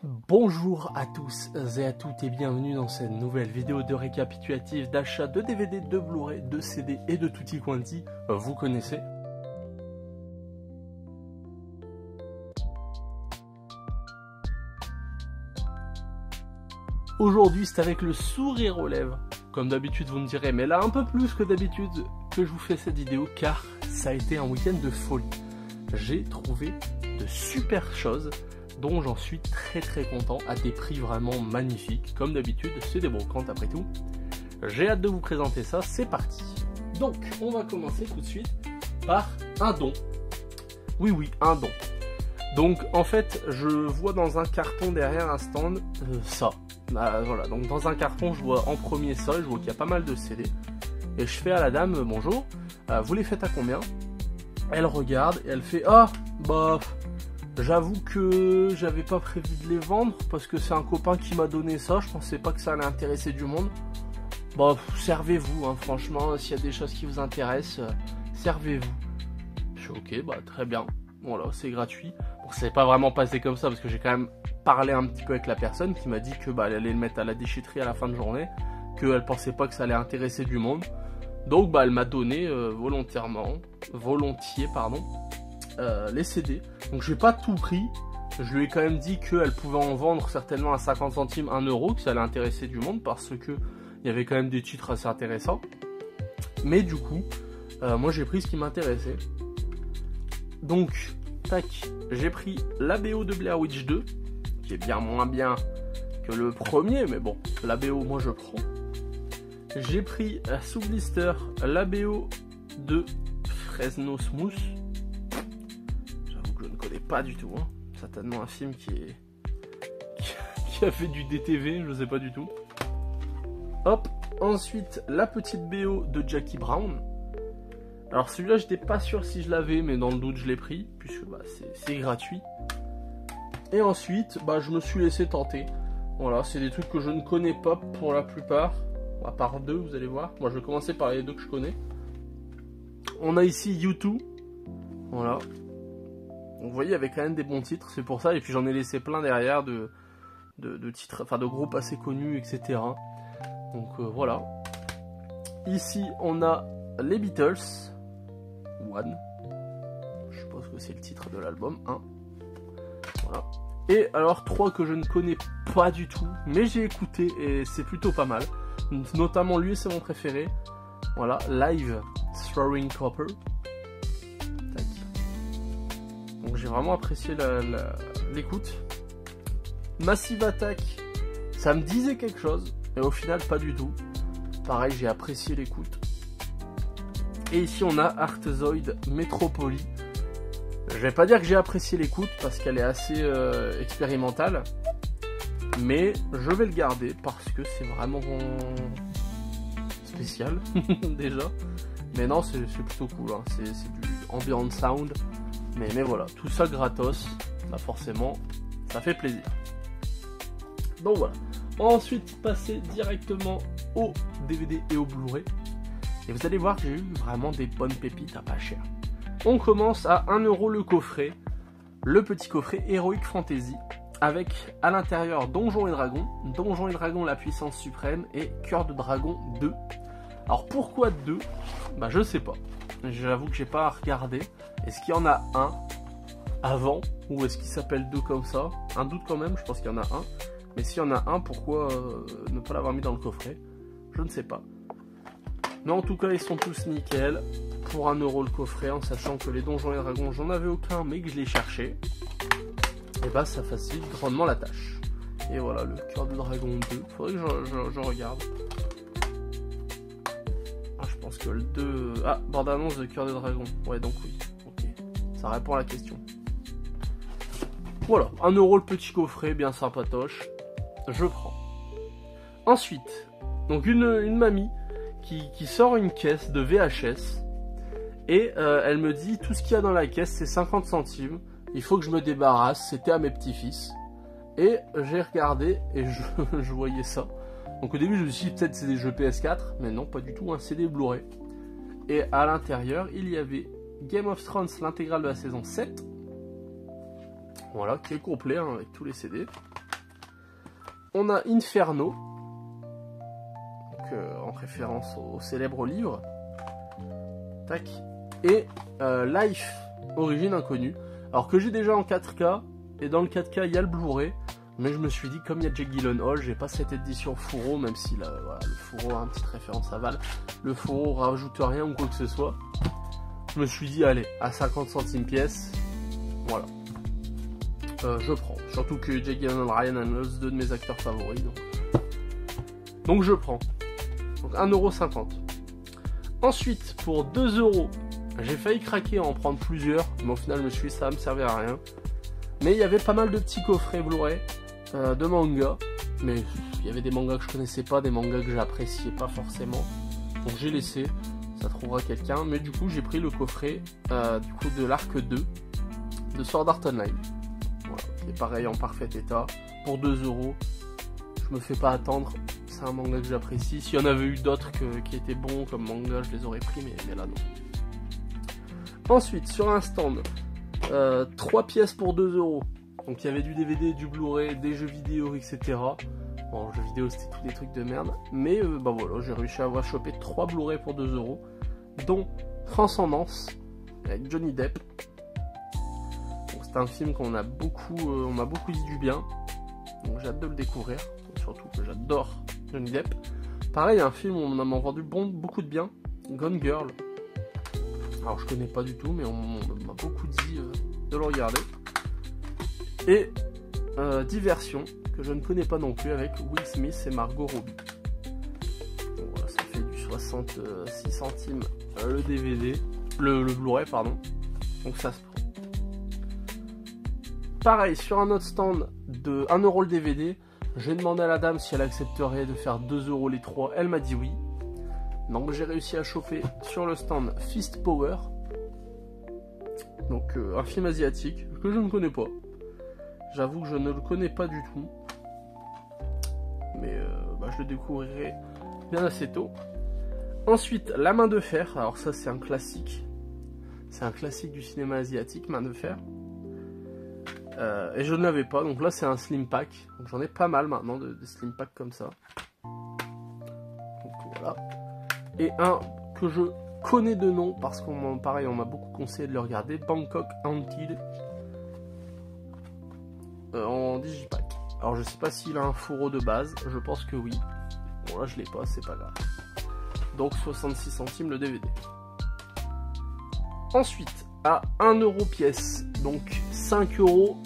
Bonjour à tous et à toutes et bienvenue dans cette nouvelle vidéo de récapitulatif d'achat de DVD, de Blu-ray, de CD et de tutti quanti, vous connaissez. Aujourd'hui c'est avec le sourire aux lèvres, comme d'habitude vous me direz, mais là un peu plus que d'habitude que je vous fais cette vidéo car ça a été un week-end de folie. J'ai trouvé de super choses dont j'en suis très content, à des prix vraiment magnifiques. Comme d'habitude, c'est des brocantes après tout. J'ai hâte de vous présenter ça, c'est parti. Donc, on va commencer tout de suite par un don. Oui, un don. Donc, en fait, je vois dans un carton derrière un stand, ça. Voilà, donc dans un carton, je vois en premier ça, je vois qu'il y a pas mal de CD. Et je fais à la dame, bonjour, vous les faites à combien? Elle regarde et elle fait, ah, bah... J'avoue que j'avais pas prévu de les vendre parce que c'est un copain qui m'a donné ça, je pensais pas que ça allait intéresser du monde. Bah servez-vous, hein, franchement, s'il y a des choses qui vous intéressent, servez-vous. Je suis ok, bah très bien, voilà, c'est gratuit. Bon, ça s'est pas vraiment passé comme ça parce que j'ai quand même parlé un petit peu avec la personne qui m'a dit que bah, elle allait le mettre à la déchetterie à la fin de journée, qu'elle pensait pas que ça allait intéresser du monde. Donc bah elle m'a donné volontiers, les CD. Donc j'ai pas tout pris. Je lui ai quand même dit qu'elle pouvait en vendre certainement à 50 centimes, 1 euro, que ça allait intéresser du monde parce que il y avait quand même des titres assez intéressants. Mais du coup, moi j'ai pris ce qui m'intéressait. Donc, tac, j'ai pris la BO de Blair Witch 2, qui est bien moins bien que le premier, mais bon, la BO moi je prends. J'ai pris sous blister la BO de Fresno Smooth. Pas du tout, hein. Certainement un film qui a fait du DTV, je sais pas du tout. Hop, ensuite la petite BO de Jackie Brown. Alors celui-là j'étais pas sûr si je l'avais, mais dans le doute je l'ai pris, puisque bah, c'est gratuit. Et ensuite, bah, je me suis laissé tenter. Voilà, c'est des trucs que je ne connais pas pour la plupart, à part deux, vous allez voir. Moi je vais commencer par les deux que je connais. On a ici U2, voilà. Donc vous voyez, il y avait quand même des bons titres, c'est pour ça. Et puis j'en ai laissé plein derrière de titres, enfin de groupes assez connus, etc. Donc voilà. Ici, on a les Beatles. One. Je suppose que c'est le titre de l'album. Voilà. Et alors, trois que je ne connais pas du tout, mais j'ai écouté et c'est plutôt pas mal. Notamment lui, c'est mon préféré. Voilà, Live Throwing Copper. Donc j'ai vraiment apprécié l'écoute. Massive Attack, ça me disait quelque chose, mais au final pas du tout. Pareil, j'ai apprécié l'écoute. Et ici on a Artezoid Metropolis. Je vais pas dire que j'ai apprécié l'écoute parce qu'elle est assez expérimentale, mais je vais le garder parce que c'est vraiment spécial déjà. Mais non, c'est plutôt cool, hein. C'est du ambient sound. Mais voilà, tout ça gratos, bah forcément, ça fait plaisir. Donc voilà. Ensuite, passer directement au DVD et au Blu-ray. Et vous allez voir que j'ai eu vraiment des bonnes pépites à pas cher. On commence à 1 euro le coffret. Le petit coffret Heroic Fantasy. Avec à l'intérieur Donjons et Dragons. Donjons et Dragons la puissance suprême. Et Cœur de Dragon 2. Alors pourquoi 2? Bah je sais pas. J'avoue que j'ai pas regardé. Est-ce qu'il y en a un avant ou est-ce qu'il s'appelle 2 comme ça? Un doute quand même, je pense qu'il y en a un. Mais s'il y en a un, pourquoi ne pas l'avoir mis dans le coffret? Je ne sais pas. Mais en tout cas, ils sont tous nickel. Pour 1 euro le coffret, en sachant que les Donjons et Dragons, j'en avais aucun, mais que je les cherchais. Et bah ça facilite grandement la tâche. Et voilà, le Cœur de Dragon 2. Faudrait que je regarde. Je pense que le 2... Ah, bande-annonce de Cœur de Dragon. Ouais, donc oui. Ok. Ça répond à la question. Voilà. 1 euro le petit coffret, bien sympatoche. Je prends. Ensuite, donc une mamie qui sort une caisse de VHS. Et elle me dit, tout ce qu'il y a dans la caisse, c'est 50 centimes. Il faut que je me débarrasse. C'était à mes petits-fils. Et j'ai regardé et je voyais ça. Donc au début je me suis dit peut-être c'est des jeux PS4, mais non pas du tout, c'est des Blu-ray. Et à l'intérieur il y avait Game of Thrones, l'intégrale de la saison 7. Voilà, qui est complet hein, avec tous les CD. On a Inferno, donc, en référence au célèbre livre. Tac. Et Life, Origine Inconnue. Alors que j'ai déjà en 4K, et dans le 4K il y a le Blu-ray, mais je me suis dit, comme il y a Jake Gyllenhaal, j'ai pas cette édition fourreau, même si là, voilà, le fourreau a une petite référence à Val. Le fourreau rajoute rien ou quoi que ce soit. Je me suis dit, allez, à 50 centimes pièce, voilà. Je prends. Surtout que Jake Gyllenhaal, Ryan Reynolds, 2 de mes acteurs favoris. Donc je prends. Donc 1,50€. Ensuite, pour 2€, j'ai failli craquer en prendre plusieurs, mais au final je me suis dit ça va me servir à rien. Mais il y avait pas mal de petits coffrets Blu-ray de mangas, mais il y avait des mangas que je connaissais pas, des mangas que j'appréciais pas forcément. Donc j'ai laissé, ça trouvera quelqu'un, mais du coup j'ai pris le coffret du coup de l'arc 2 de Sword Art Online. Voilà, qui est pareil en parfait état, pour 2€. Je me fais pas attendre. C'est un manga que j'apprécie. S'il y en avait eu d'autres qui étaient bons comme manga, je les aurais pris, mais là non. Ensuite, sur un stand, 3 pièces pour 2€. Donc il y avait du DVD, du Blu-ray, des jeux vidéo, etc. Bon, jeux vidéo c'était tous des trucs de merde. Mais bah voilà, j'ai réussi à avoir chopé 3 Blu-ray pour 2€. Dont Transcendance, avec Johnny Depp. C'est un film qu'on a beaucoup, on m'a beaucoup dit du bien. Donc j'ai hâte de le découvrir. Surtout que j'adore Johnny Depp. Pareil, un film où on m'a vendu beaucoup de bien, Gone Girl. Alors je connais pas du tout, mais on m'a beaucoup dit de le regarder. Et Diversion, que je ne connais pas non plus, avec Will Smith et Margot Robbie. Donc voilà, ça fait du 66 centimes le DVD, le Blu-ray, pardon. Donc ça se prend. Pareil, sur un autre stand de 1€ le DVD, j'ai demandé à la dame si elle accepterait de faire 2€ les 3, elle m'a dit oui. Donc j'ai réussi à choper sur le stand Fist Power. Donc un film asiatique que je ne connais pas. J'avoue que je ne le connais pas du tout. Mais je le découvrirai bien assez tôt. Ensuite, La Main de Fer. Alors ça c'est un classique. C'est un classique du cinéma asiatique, Main de Fer. Et je ne l'avais pas, donc là c'est un slim pack. Donc j'en ai pas mal maintenant de slim pack comme ça. Donc voilà. Et un que je connais de nom parce qu'on pareil, on m'a beaucoup conseillé de le regarder, Bangkok Haunted en digipack. Alors je sais pas s'il a un fourreau de base, je pense que oui. Bon là je l'ai pas, c'est pas grave. Donc 66 centimes le DVD. Ensuite, à 1€ pièce, donc 5€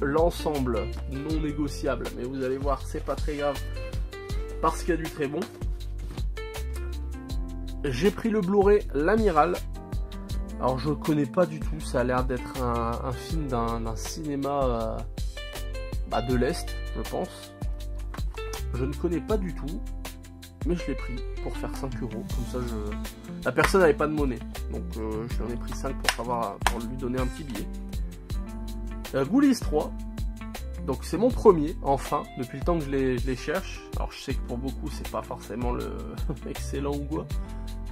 l'ensemble, non négociable, mais vous allez voir c'est pas très grave parce qu'il y a du très bon. J'ai pris le Blu-ray L'Amiral. Alors je connais pas du tout, ça a l'air d'être un film d'un cinéma de l'Est, je pense. Je ne connais pas du tout, mais je l'ai pris pour faire 5€, comme ça la personne n'avait pas de monnaie, donc je lui en ai pris 5 pour lui donner un petit billet. Ghoulies 3, donc c'est mon premier, enfin, depuis le temps que je les cherche. Alors je sais que pour beaucoup c'est pas forcément le excellent ou quoi,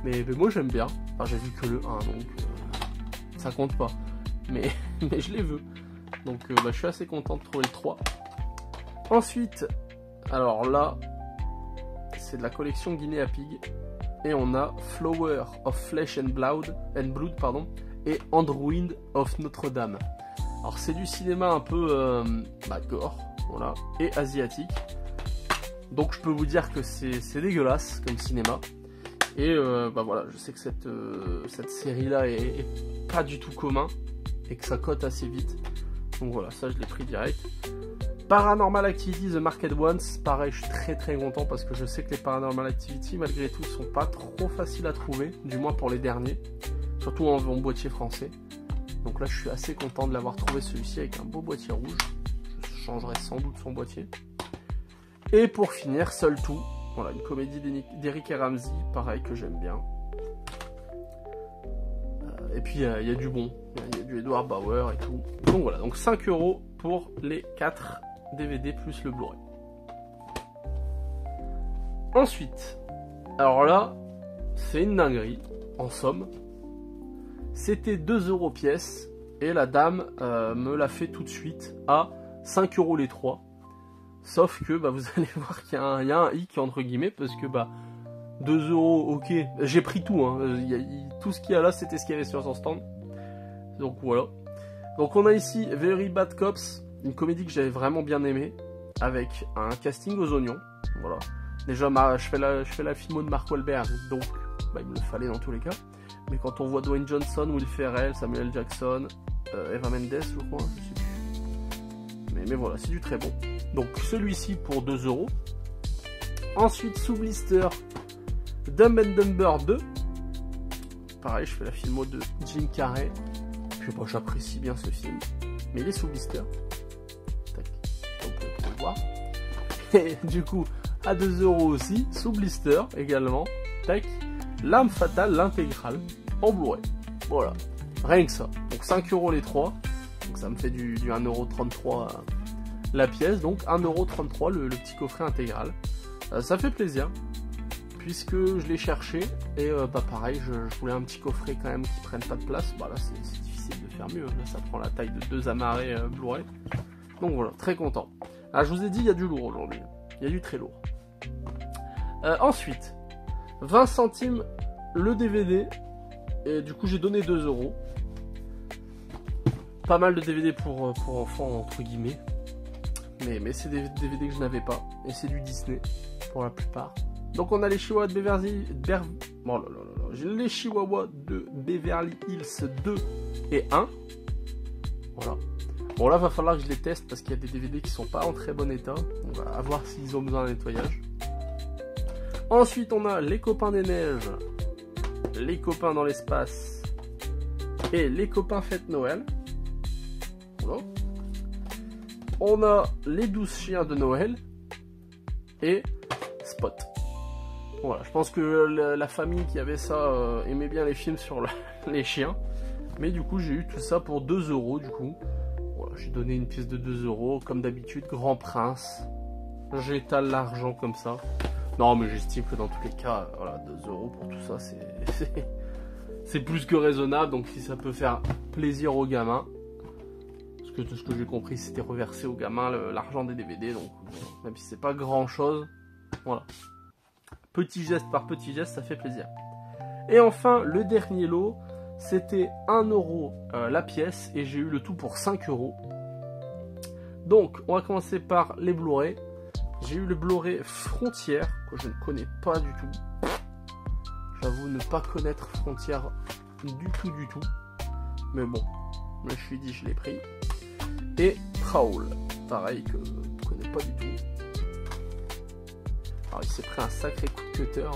mais moi j'aime bien. Enfin j'ai vu que le 1, donc ça compte pas, mais je les veux. Donc je suis assez content de trouver le 3. Ensuite, alors là, c'est de la collection Guinea Pig. Et on a Flower of Flesh and Blood, et Android of Notre-Dame. Alors c'est du cinéma un peu gore, voilà, et asiatique. Donc je peux vous dire que c'est dégueulasse comme cinéma. Et voilà, je sais que cette série-là est pas du tout commun et que ça cote assez vite. Donc voilà, ça je l'ai pris direct. Paranormal Activity The Marked Ones, pareil, je suis très très content parce que je sais que les Paranormal Activity malgré tout sont pas trop faciles à trouver, du moins pour les derniers, surtout en boîtier français. Donc là je suis assez content de l'avoir trouvé, celui-ci avec un beau boîtier rouge. Je changerai sans doute son boîtier. Et pour finir, Seul Tout, voilà, une comédie d'Eric et Ramsey, pareil, que j'aime bien. Et puis il y a du bon, il y a du Edward Bauer et tout. Donc voilà, donc 5€ pour les 4 DVD plus le Blu-ray. Ensuite, alors là, c'est une dinguerie, en somme. C'était 2€ pièce, et la dame me l'a fait tout de suite à 5€ les 3. Sauf que bah, vous allez voir qu'il y a un hic entre guillemets, parce que bah 2 euros, ok, j'ai pris tout, hein. Tout ce qu'il y a là c'était ce qu'il y avait sur son stand. Donc voilà. Donc on a ici Very Bad Cops, une comédie que j'avais vraiment bien aimée, avec un casting aux oignons. Voilà. Déjà je fais la filmo de Mark Wahlberg, donc bah, il me le fallait dans tous les cas. Mais quand on voit Dwayne Johnson, Will Ferrell, Samuel Jackson, Eva Mendes, je crois, je sais plus. Mais voilà, c'est du très bon. Donc celui-ci pour 2 euros. Ensuite, sous blister, Dumb and Dumber 2. Pareil, je fais la filmo de Jim Carrey. Puis moi, j'apprécie bien ce film. Mais il est sous blister. Tac, on peut le voir. Et du coup, à 2 euros aussi, sous blister également. Tac, L'Arme Fatale, l'intégrale, en Blu-ray. Voilà, rien que ça. Donc 5 euros les 3. Donc ça me fait du 1,33€ la pièce. Donc 1,33€ le petit coffret intégral. Ça fait plaisir, puisque je l'ai cherché. Et bah pareil, je voulais un petit coffret quand même qui prenne pas de place. Bah là c'est difficile de faire mieux. Là ça prend la taille de 2 amarrés Blu-ray. Donc voilà, très content. Ah, je vous ai dit, il y a du lourd aujourd'hui. Il y a du très lourd. Ensuite, 20 centimes le DVD. Et du coup, j'ai donné 2 euros. Pas mal de DVD pour enfants, entre guillemets. Mais c'est des DVD que je n'avais pas. Et c'est du Disney, pour la plupart. Donc on a les Chihuahuas de les Chihuahuas de Beverly Hills 2 et 1. Voilà. Bon là, va falloir que je les teste parce qu'il y a des DVD qui sont pas en très bon état. On va voir s'ils ont besoin d'un nettoyage. Ensuite, on a les Copains des Neiges, les Copains dans l'espace et les Copains Fête Noël. Voilà. On a les 12 chiens de Noël et Spot. Voilà, je pense que la famille qui avait ça aimait bien les films sur les chiens. Mais du coup, j'ai eu tout ça pour 2 euros du coup. Voilà, j'ai donné une pièce de 2 euros, comme d'habitude, Grand Prince. J'étale l'argent comme ça. Non, mais j'estime que dans tous les cas, voilà, 2 euros pour tout ça, c'est plus que raisonnable. Donc si ça peut faire plaisir aux gamins, parce que de ce que j'ai compris, c'était reversé aux gamins l'argent des DVD. Donc même si c'est pas grand chose, voilà. Petit geste par petit geste, ça fait plaisir. Et enfin, le dernier lot, c'était 1 euro la pièce et j'ai eu le tout pour 5 euros. Donc, on va commencer par les Blu-ray. J'ai eu le Blu-ray Frontières, que je ne connais pas du tout. J'avoue ne pas connaître Frontières du tout. Mais bon, je me suis dit, je l'ai pris. Et Prowl, pareil, que je ne connais pas du tout. Alors, il s'est pris un sacré coup de cutter. Hein.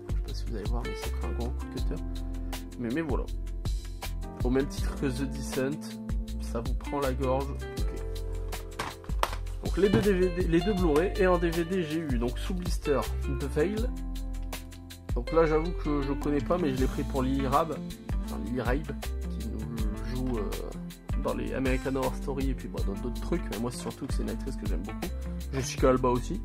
Je sais pas si vous allez voir, mais il s'est pris un grand coup de cutter. Mais voilà. Au même titre que The Descent, ça vous prend la gorge. Donc les deux DVD, les deux Blu-ray, et en DVD j'ai eu donc sous blister The Veil. Donc là j'avoue que je connais pas, mais je l'ai pris pour Lily Rabe, qui nous joue dans les American Horror Story et puis dans d'autres trucs. Mais moi c'est surtout que c'est une actrice que j'aime beaucoup. Jessica Alba aussi.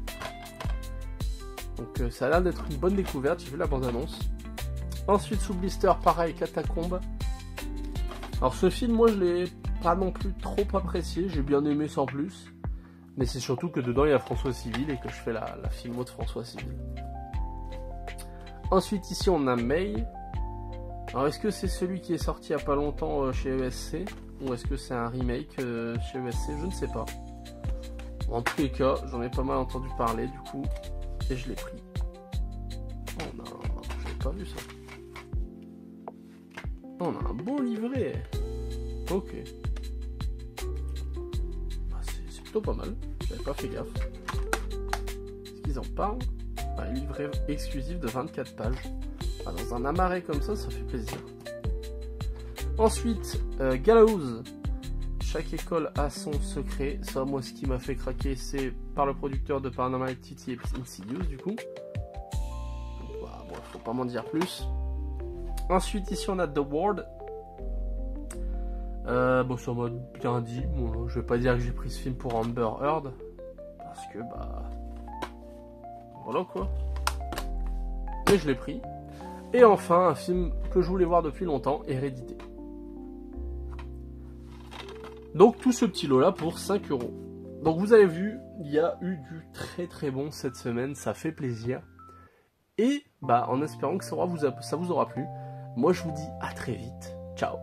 Donc ça a l'air d'être une bonne découverte, j'ai vu la bande-annonce. Ensuite sous blister pareil, Catacombe. Alors ce film moi je l'ai pas non plus trop apprécié, j'ai bien aimé sans plus. Mais c'est surtout que dedans il y a François Civil et que je fais la filmo de François Civil. Ensuite ici on a May. Alors est-ce que c'est celui qui est sorti il n'y a pas longtemps chez ESC ou est-ce que c'est un remake chez ESC? Je ne sais pas. En tous les cas j'en ai pas mal entendu parler du coup et je l'ai pris. Oh non, j'avais pas vu ça. Oh, on a un beau livret. Ok. C'est plutôt pas mal. J'avais pas fait gaffe. Est-ce qu'ils en parlent? Un livret exclusif de 24 pages. Ah, dans un amarré comme ça, ça fait plaisir. Ensuite, Gallows. Chaque école a son secret. Ça, moi, ce qui m'a fait craquer, c'est par le producteur de Paranormal Activity et Insidious, du coup. Donc, bah, bon, faut pas m'en dire plus. Ensuite, ici, on a The Ward. Bon, ça m'a bien dit. Bon, je vais pas dire que j'ai pris ce film pour Amber Heard. Parce que, bah... voilà, quoi. Mais je l'ai pris. Et enfin, un film que je voulais voir depuis longtemps, Hérédité. Donc, tout ce petit lot-là pour 5 euros. Donc vous avez vu, il y a eu du très très bon cette semaine, ça fait plaisir. Et bah en espérant que ça vous aura plu, moi je vous dis à très vite, ciao.